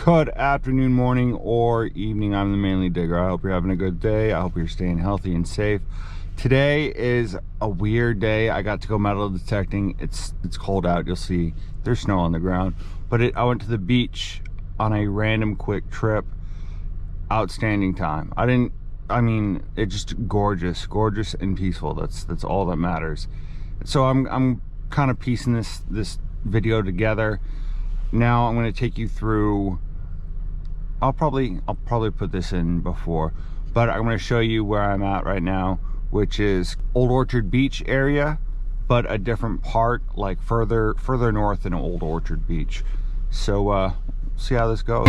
Good afternoon, morning, or evening. I'm the Manly Digger. I hope you're having a good day. I hope you're staying healthy and safe. Today is a weird day. I got to go metal detecting. It's cold out. You'll see there's snow on the ground. But I went to the beach on a random quick trip. Outstanding time. It's just gorgeous and peaceful. That's all that matters. So I'm kind of piecing this video together. Now I'm going to take you through. I'll probably put this in before, but I'm going to show you where I'm at right now, which is Old Orchard Beach area, but a different part, like further north than Old Orchard Beach. So see how this goes.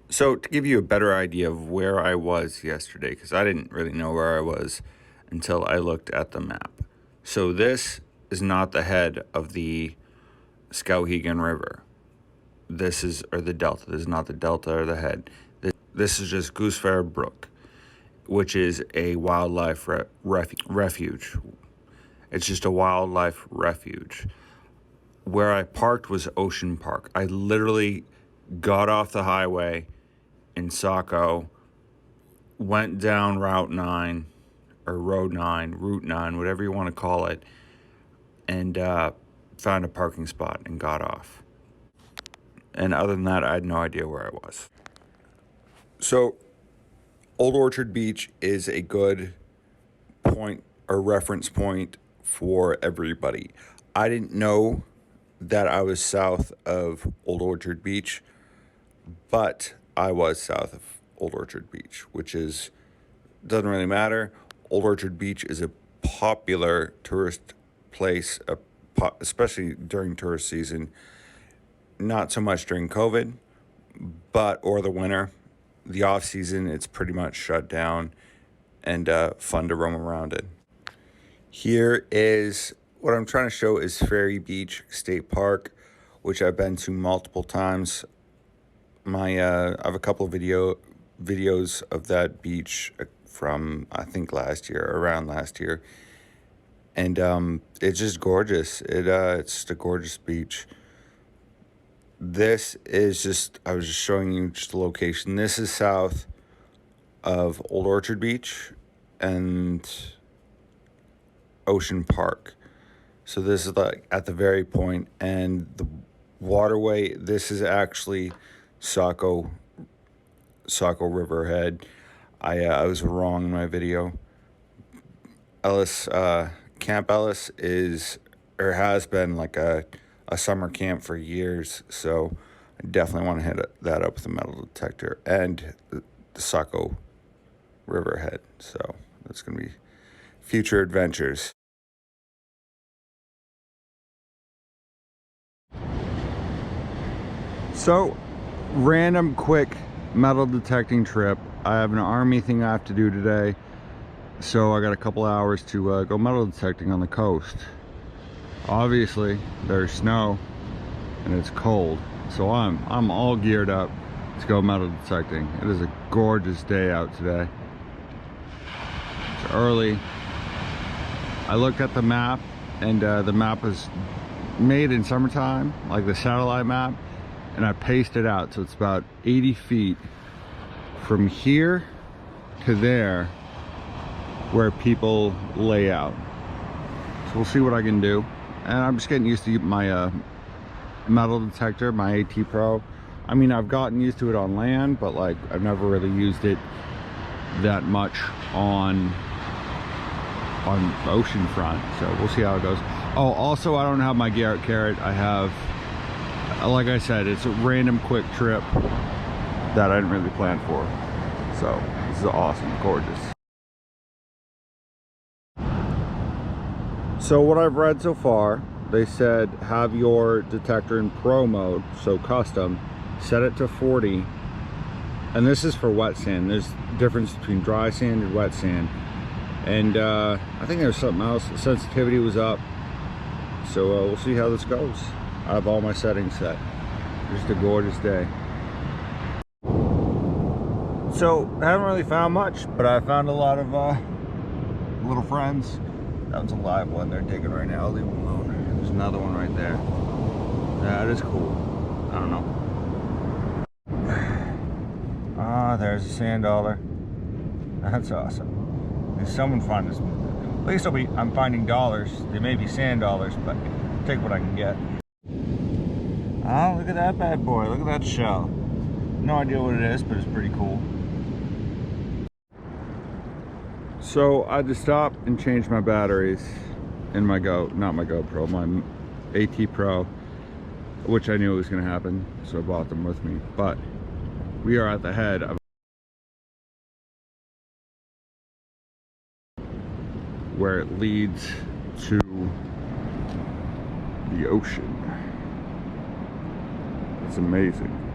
So to give you a better idea of where I was yesterday, because I didn't really know where I was until I looked at the map. So this is not the head of the Skowhegan River. Or the delta. This is not the delta or the head. This is just Goosefair Brook, which is a wildlife refuge. It's just a wildlife refuge. Where I parked was Ocean Park. I literally got off the highway in Saco, went down Route 9, Route 9, whatever you want to call it, and found a parking spot and got off. And other than that, I had no idea where I was. So, Old Orchard Beach is a good point or reference point for everybody. I didn't know that I was south of Old Orchard Beach, but I was south of Old Orchard Beach, which doesn't really matter. Old Orchard Beach is a popular tourist place, especially during tourist season. Not so much during COVID, or the winter. The off season, it's pretty much shut down and fun to roam around it. Here is what I'm trying to show is Ferry Beach State Park, which I've been to multiple times. I have a couple of videos of that beach from I think around last year, and it's just gorgeous. It's just a gorgeous beach. This is I was just showing you just the location. This is south of Old Orchard Beach and Ocean Park. So this is like at the very point, and the waterway, this is actually Saco Riverhead. I was wrong in my video. Camp Ellis is or has been like a summer camp for years, so I definitely want to hit that up with a metal detector and the Saco Riverhead. So that's going to be future adventures. So, random quick metal detecting trip. I have an army thing I have to do today, so I got a couple hours to go metal detecting on the coast. Obviously, there's snow and it's cold, so I'm all geared up to go metal detecting. It is a gorgeous day out today. It's early. I looked at the map, and the map was made in summertime, like the satellite map, and I paced it out, so it's about 80 feet from here to there where people lay out. So we'll see what I can do. And I'm just getting used to my metal detector, my AT Pro. I mean, I've gotten used to it on land, but like I've never really used it that much on ocean front, so we'll see how it goes. Oh, also, I don't have my Garrett carrot. I have, like I said, it's a random quick trip that I didn't really plan for. So this is awesome, gorgeous. So what I've read so far, they said have your detector in pro mode, so custom, set it to 40, and this is for wet sand. There's a difference between dry sand and wet sand. And I think there's something else. The sensitivity was up, so we'll see how this goes. I have all my settings set. Just a gorgeous day. So I haven't really found much, but I found a lot of little friends. That one's a live one. They're digging right now. I'll leave them alone. There's another one right there. That is cool. I don't know. Ah, there's a sand dollar. That's awesome. Someone find this. At least I'm finding dollars. They may be sand dollars, but I'll take what I can get. Oh, look at that bad boy. Look at that shell. No idea what it is, but it's pretty cool. So I had to stop and change my batteries in my not my GoPro, my AT Pro, which I knew was going to happen, so I brought them with me. But we are at the head of where it leads to the ocean. It's amazing.